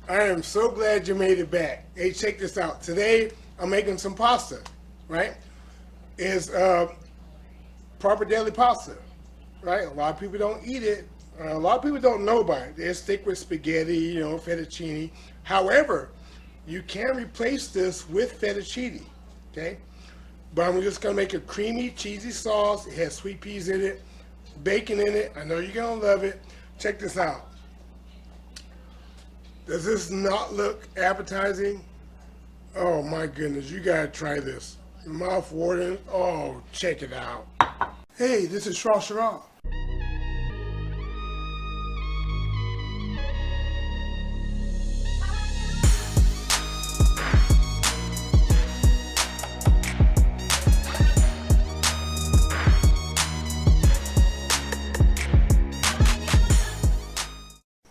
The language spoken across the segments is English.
I am so glad you made it back. Hey, check this out. Today I'm making some pasta, right? It's Pappardelle pasta, right? A lot of people don't eat it. A lot of people don't know about it. They stick with spaghetti, fettuccine. However, you can replace this with fettuccine, okay? But I'm just gonna make a creamy, cheesy sauce. It has sweet peas in it, bacon in it. I know you're gonna love it. Check this out. Does this not look appetizing? Oh my goodness, you gotta try this. Mouth watering. Oh, check it out. Hey, this is Shrashira.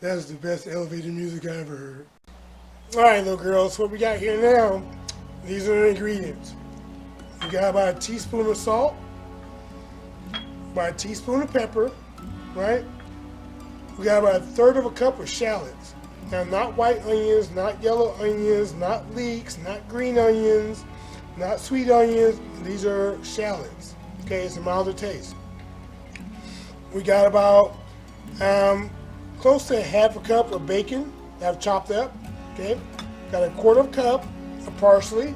That's the best elevator music I ever heard. Alright, little girls, what we got here now, these are the ingredients. We got about a teaspoon of salt, about a teaspoon of pepper, right? We got about a third of a cup of shallots. Now, not white onions, not yellow onions, not leeks, not green onions, not sweet onions. These are shallots. Okay, it's a milder taste. We got about close to half a cup of bacon that I've chopped up. Okay, got a quarter of a cup of parsley.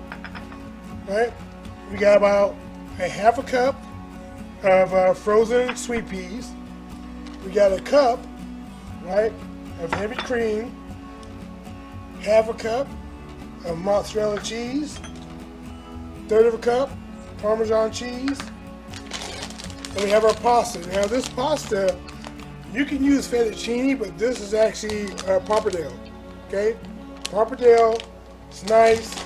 Right, we got about a half a cup of frozen sweet peas. We got a cup, right, of heavy cream. Half a cup of mozzarella cheese. Third of a cup Parmesan cheese. And we have our pasta. Now this pasta, you can use fettuccine, but this is actually Pappardelle. Okay, Pappardelle. It's nice.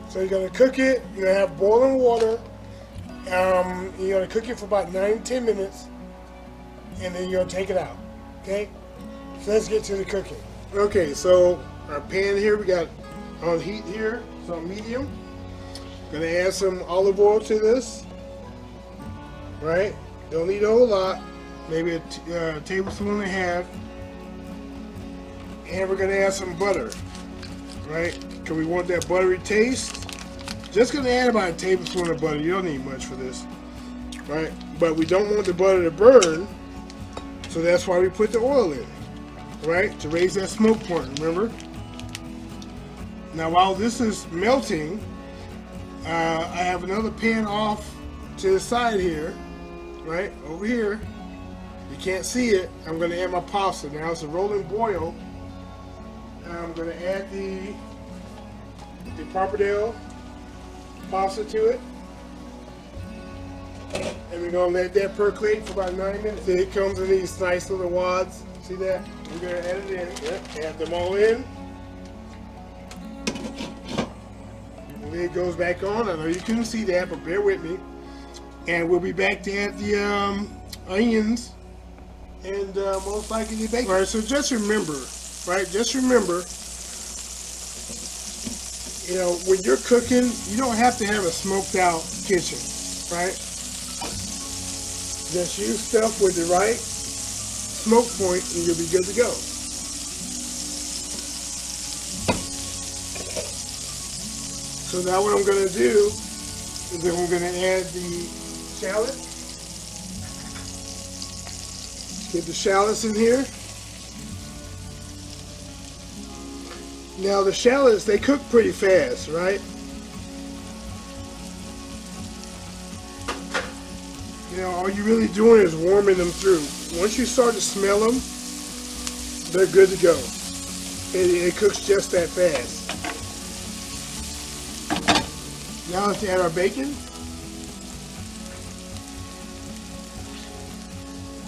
So you're gonna cook it. You're gonna have boiling water. You're gonna cook it for about 9-10 minutes, and then you're gonna take it out. Okay. So let's get to the cooking. Okay. So our pan here, we got on heat here, so medium. Gonna add some olive oil to this. Right. Don't need a whole lot. Maybe a tablespoon and a half. And we're gonna add some butter, right? Because we want that buttery taste. Just gonna add about a tablespoon of butter. You don't need much for this, right? But we don't want the butter to burn, so that's why we put the oil in, right? To raise that smoke point, remember? Now while this is melting, I have another pan off to the side here, right? Over here. You can't see it. I'm going to add my pasta. Now it's a rolling boil. I'm going to add the Pappardelle pasta to it. And we're going to let that percolate for about 9 minutes. It comes in these nice little wads. See that? We're going to add it in. Yep. Add them all in. The lid goes back on. I know you couldn't see that, but bear with me. And we'll be back to add the onions and most likely the bacon. All right, so just remember, right? Just remember, when you're cooking, you don't have to have a smoked out kitchen, right? Just use stuff with the right smoke point and you'll be good to go. So now what I'm going to do is that I'm going to add the shallot. Get the shallots in here. Now the shallots, they cook pretty fast, right? All you're really doing is warming them through. Once you start to smell them, they're good to go. It cooks just that fast. Now let's add our bacon.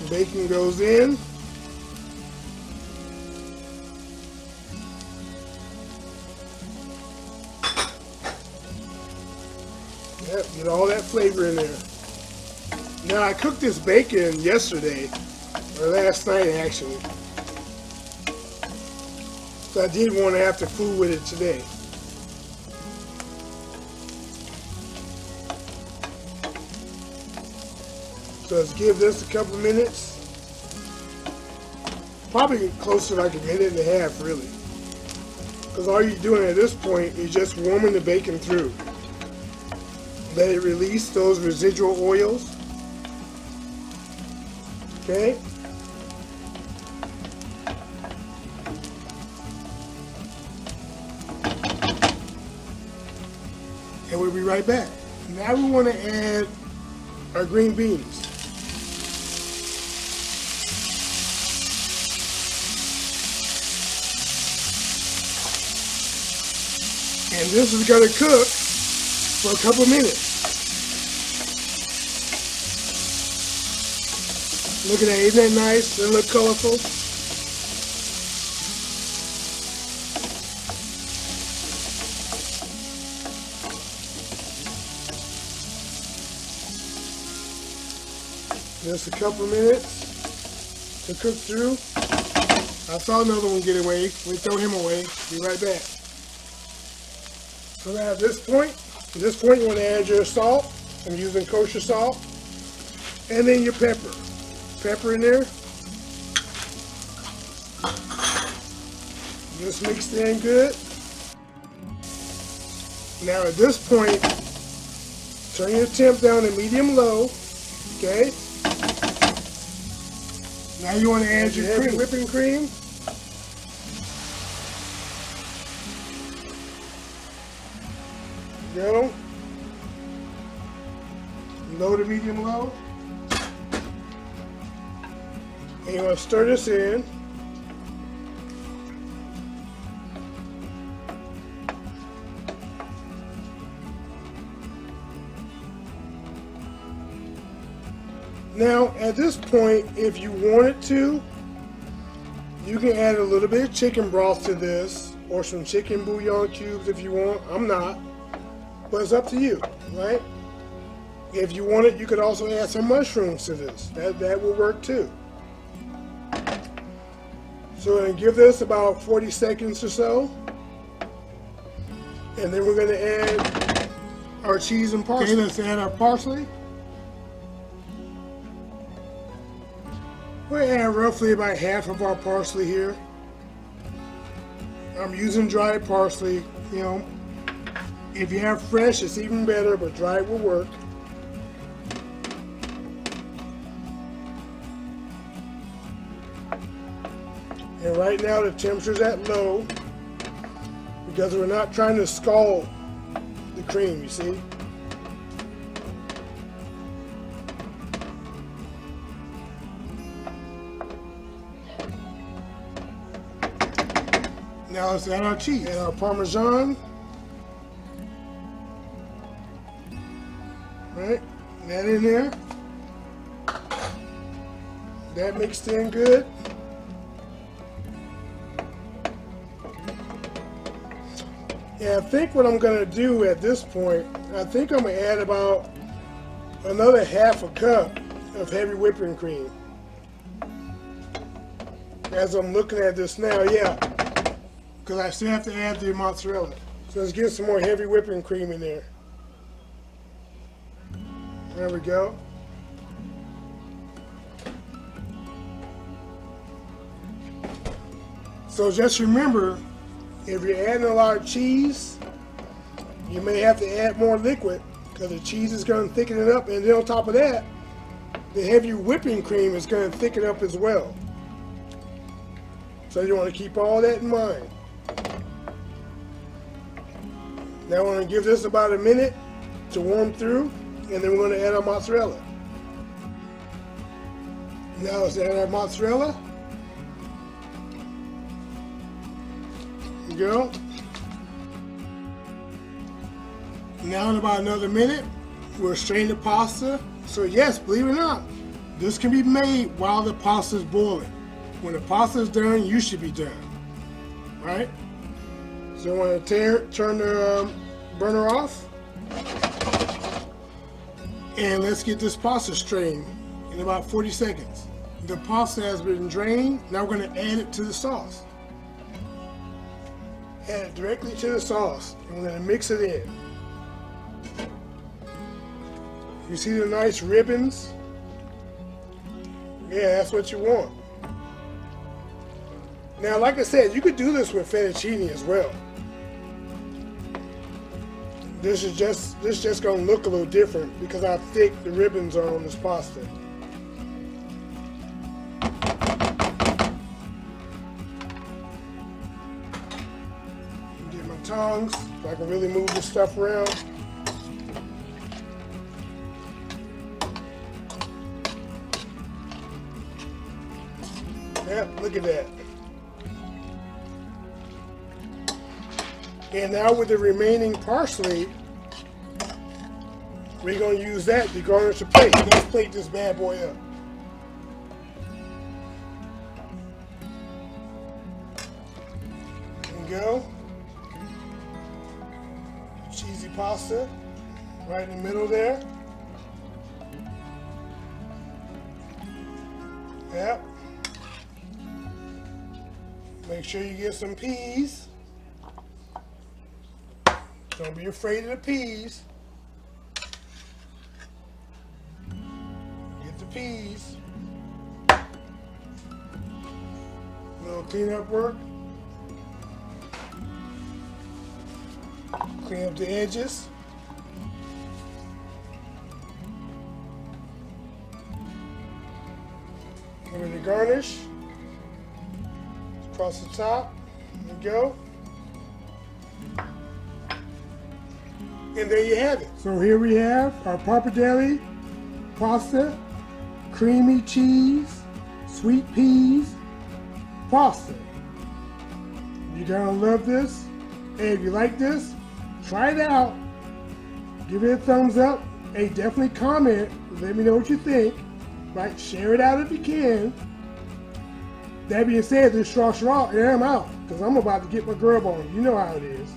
Bacon goes in. Yep, get all that flavor in there. Now I cooked this bacon yesterday, or last night actually. So I did want to have to fool with it today. So let's give this a couple of minutes. Probably close to like a minute and a half, really. Because all you're doing at this point is just warming the bacon through. Let it release those residual oils. Okay? And we'll be right back. Now we want to add our green beans. And this is going to cook for a couple minutes. Look at that, isn't that nice? Doesn't it look colorful? Just a couple minutes to cook through. I saw another one get away. We throw him away. Be right back. So now at this point you want to add your salt. I'm using kosher salt. And then your pepper. Pepper in there. Just mix it in good. Now at this point, turn your temp down to medium-low. Okay? Now you want to add your cream. Whipping cream. Go. Low to medium low. And you want to stir this in. Now, at this point, if you wanted to, you can add a little bit of chicken broth to this, or some chicken bouillon cubes if you want. I'm not, but it's up to you, right? If you want it, you could also add some mushrooms to this. That will work too. So we're going to give this about 40 seconds or so. And then we're going to add our cheese and parsley. Okay, let's add our parsley. We'll add roughly about half of our parsley here. I'm using dried parsley, you know. If you have fresh, it's even better, but dried will work. And right now the temperature's at low because we're not trying to scald the cream, you see. Now let's add our cheese and our Parmesan. Right, that in there. That mixed in good. Yeah, I think what I'm going to do at this point, I think I'm going to add about another half a cup of heavy whipping cream. As I'm looking at this now, yeah, because I still have to add the mozzarella. So let's get some more heavy whipping cream in there. There we go. So just remember, if you're adding a lot of cheese, you may have to add more liquid because the cheese is going to thicken it up, and then on top of that, the heavy whipping cream is going to thicken up as well. So you want to keep all that in mind. Now we're going to give this about a minute to warm through, and then we're going to add our mozzarella. Now let's add our mozzarella. There we go. Now in about another minute, we'll strain the pasta. So yes, believe it or not, this can be made while the pasta is boiling. When the pasta is done, you should be done. Right? So I want to turn the burner off. And let's get this pasta strained in about 40 seconds. The pasta has been drained. Now we're going to add it to the sauce. Add it directly to the sauce. And we're going to mix it in. You see the nice ribbons? Yeah, that's what you want. Now, like I said, you could do this with fettuccine as well. This just gonna look a little different because how thick the ribbons are on this pasta. Get my tongs so I can really move this stuff around. Yep, look at that. And now with the remaining parsley, we're going to use that to garnish the plate. Let's plate this bad boy up. There we go. Cheesy pasta right in the middle there. Yep. Make sure you get some peas. Don't be afraid of the peas. Get the peas. Little cleanup work. Clean up the edges. Give it a garnish. Across the top. There we go. And there you have it. So here we have our pappardelle pasta, creamy cheese, sweet peas, pasta. You're gonna love this. Hey, if you like this, try it out. Give it a thumbs up. Hey, definitely comment. Let me know what you think. Right, share it out if you can. That being said, this Shrashira, and I'm out, because I'm about to get my grub on. You know how it is.